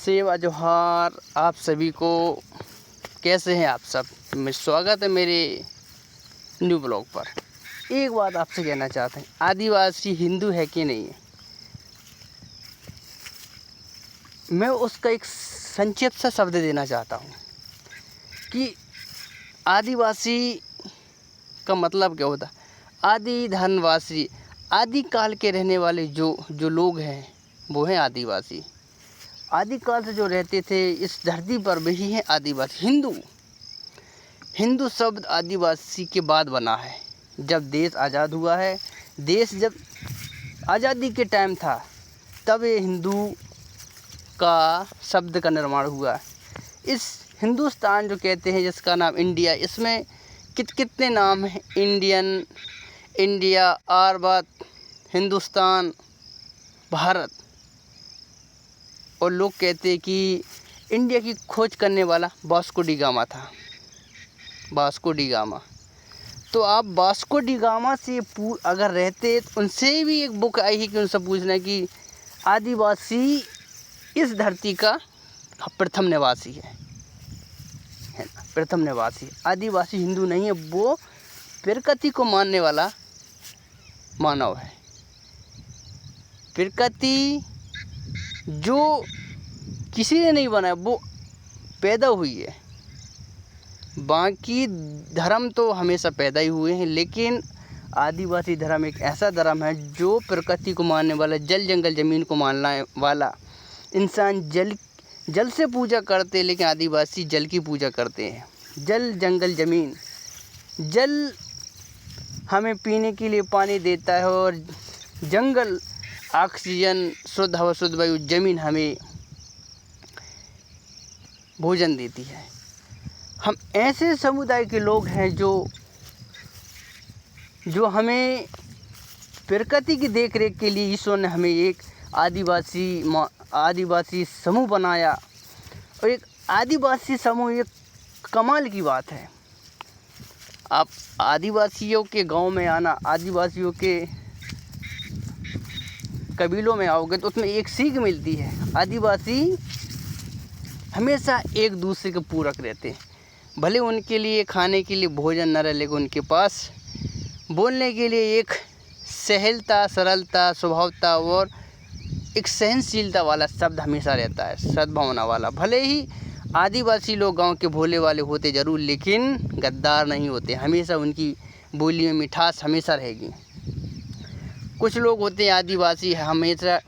सेवा जोहार आप सभी को। कैसे हैं आप सब? स्वागत है मेरे न्यू ब्लॉग पर। एक बात आपसे कहना चाहते हैं, आदिवासी हिंदू है कि नहीं है? मैं उसका एक संक्षिप्त सा शब्द देना चाहता हूँ कि आदिवासी का मतलब क्या होता है। आदि धनवासी, आदि काल के रहने वाले जो लोग हैं वो हैं आदिवासी। आदिकाल से जो रहते थे इस धरती पर वही हैं आदिवासी। हिंदू शब्द आदिवासी के बाद बना है। जब देश आज़ाद हुआ है, देश जब आज़ादी के टाइम था, तब ये हिंदू का शब्द का निर्माण हुआ। इस हिंदुस्तान जो कहते हैं, जिसका नाम इंडिया, इसमें कितने नाम हैं? इंडिया, आर्यभट्ट, हिंदुस्तान, भारत। और लोग कहते हैं कि इंडिया की खोज करने वाला वास्को डी गामा था। Vasco D gamma. तो आप वास्को डी गामा से अगर रहते तो उनसे भी एक बुक आई है कि उनसे पूछना कि आदिवासी इस धरती का प्रथम निवासी है ना, प्रथम निवासी। आदिवासी हिंदू नहीं है, वो प्रकृति को मानने वाला मानव है। प्रकृति जो किसी ने नहीं बनाया, वो पैदा हुई है। बाकी धर्म तो हमेशा पैदा ही हुए हैं, लेकिन आदिवासी धर्म एक ऐसा धर्म है जो प्रकृति को मानने वाला, जल जंगल ज़मीन को मानने वाला। इंसान जल से पूजा करते हैं, लेकिन आदिवासी जल की पूजा करते हैं। जल जंगल ज़मीन। जल हमें पीने के लिए पानी देता है और जंगल ऑक्सीजन, शुद्ध हवा, शुद्ध वायु। ज़मीन हमें भोजन देती है। हम ऐसे समुदाय के लोग हैं जो हमें प्रकृति की देख रेख के लिए ईश्वर ने हमें एक आदिवासी समूह बनाया। और एक आदिवासी समूह एक कमाल की बात है। आप आदिवासियों के गांव में आना, आदिवासियों के कबीलों में आओगे तो उसमें एक सीख मिलती है। आदिवासी हमेशा एक दूसरे के पूरक रहते हैं। भले उनके लिए खाने के लिए भोजन न रहे, लेकिन उनके पास बोलने के लिए एक सहलता, सरलता, स्वभावता और एक सहनशीलता वाला शब्द हमेशा रहता है, सद्भावना वाला। भले ही आदिवासी लोग गांव के भोले वाले होते ज़रूर, लेकिन गद्दार नहीं होते। हमेशा उनकी बोली में मिठास हमेशा रहेगी। कुछ लोग होते हैं आदिवासी हमेशा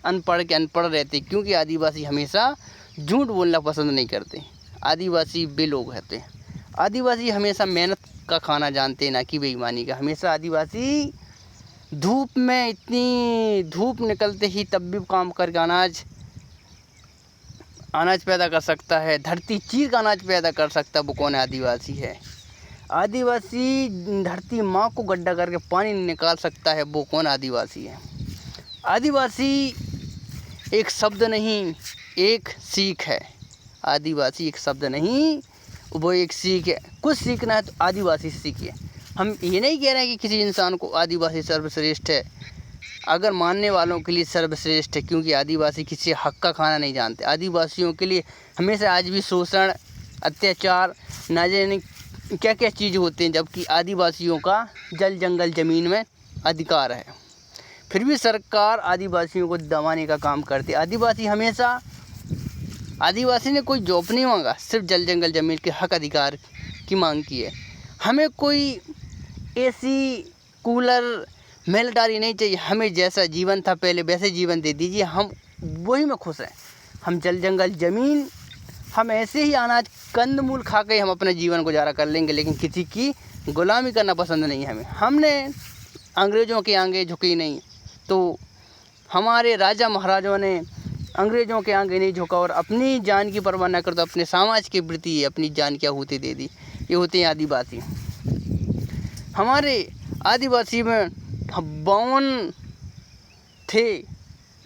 अनपढ़ रहते, क्योंकि आदिवासी हमेशा झूठ बोलना पसंद नहीं करते। आदिवासी वे लोग रहते हैं। आदिवासी हमेशा मेहनत का खाना जानते हैं, ना कि बेईमानी का। हमेशा आदिवासी धूप में, इतनी धूप निकलते ही तब भी काम करके अनाज पैदा कर सकता है। धरती चीर का अनाज पैदा कर सकता है। वो कौन है? आदिवासी है। आदिवासी धरती माँ को गड्ढा करके पानी निकाल सकता है। वो कौन? आदिवासी है। आदिवासी एक शब्द नहीं, एक सीख है। आदिवासी एक शब्द नहीं, वो एक सीख है। कुछ सीखना है तो आदिवासी से सीखिए। हम ये नहीं कह रहे हैं कि किसी इंसान को आदिवासी सर्वश्रेष्ठ है। अगर मानने वालों के लिए सर्वश्रेष्ठ है, क्योंकि आदिवासी किसी हक का खाना नहीं जानते। आदिवासियों के लिए हमेशा आज भी शोषण, अत्याचार, ना जाने क्या क्या चीज़ होते हैं, जबकि आदिवासियों का जल जंगल ज़मीन में अधिकार है। फिर भी सरकार आदिवासियों को दबाने का काम करती है। आदिवासी ने कोई जॉब नहीं मांगा, सिर्फ जल जंगल ज़मीन के हक अधिकार की मांग की है। हमें कोई एसी, कूलर, मिलिट्री नहीं चाहिए। हमें जैसा जीवन था पहले वैसे जीवन दे दीजिए, हम वही में खुश हैं। हम जल जंगल ज़मीन, हम ऐसे ही अनाज कंदमूल खा के हम अपना जीवन गुजारा कर लेंगे, लेकिन किसी की गुलामी करना पसंद नहीं है हमें। हमने अंग्रेज़ों के आगे झुकी नहीं, तो हमारे राजा महाराजाओं ने अंग्रेज़ों के आगे नहीं झुका और अपनी जान की परवाह न कर तो अपने समाज के प्रति अपनी जान की आहुति दे दी। ये होते हैं आदिवासी। हमारे आदिवासी में 52 थे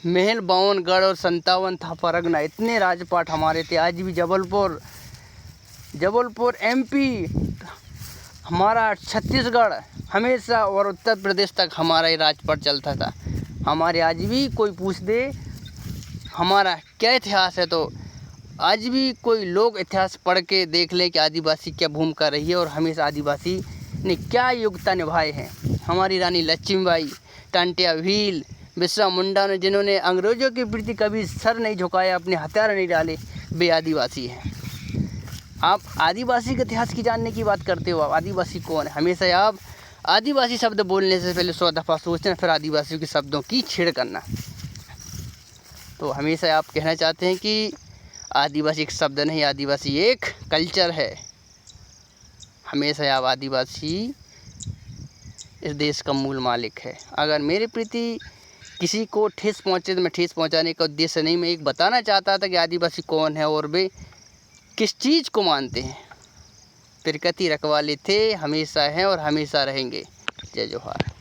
महल, 52 गढ़ और 57 था परगना। इतने राजपाट हमारे थे। आज भी जबलपुर MP, हमारा छत्तीसगढ़ हमेशा और उत्तर प्रदेश तक हमारा ही राजपाट चलता था। हमारे आज भी कोई पूछ दे हमारा क्या इतिहास है, तो आज भी कोई लोग इतिहास पढ़ के देख ले कि आदिवासी क्या भूमिका रही है और हमेशा आदिवासी ने क्या योगदान निभाए हैं। हमारी रानी लक्ष्मीबाई, टांटिया भील, बिरसा मुंडा ने, जिन्होंने अंग्रेज़ों के प्रति कभी सर नहीं झुकाया, अपने हथियार नहीं डाले, वे आदिवासी हैं। आप आदिवासी के इतिहास की जानने की बात करते हो, आदिवासी कौन है? हमेशा आप आदिवासी शब्द बोलने से पहले 100 दफ़ा सोचना, फिर आदिवासियों के शब्दों की छेड़ करना। तो हमेशा आप कहना चाहते हैं कि आदिवासी एक शब्द नहीं, आदिवासी एक कल्चर है। हमेशा आप आदिवासी इस देश का मूल मालिक है। अगर मेरे प्रति किसी को ठेस पहुँचे तो मैं ठेस पहुँचाने का उद्देश्य नहीं, मैं एक बताना चाहता था कि आदिवासी कौन है और वे किस चीज़ को मानते हैं। प्रकृति रखवाले थे, हमेशा हैं और हमेशा रहेंगे। जय जोहार।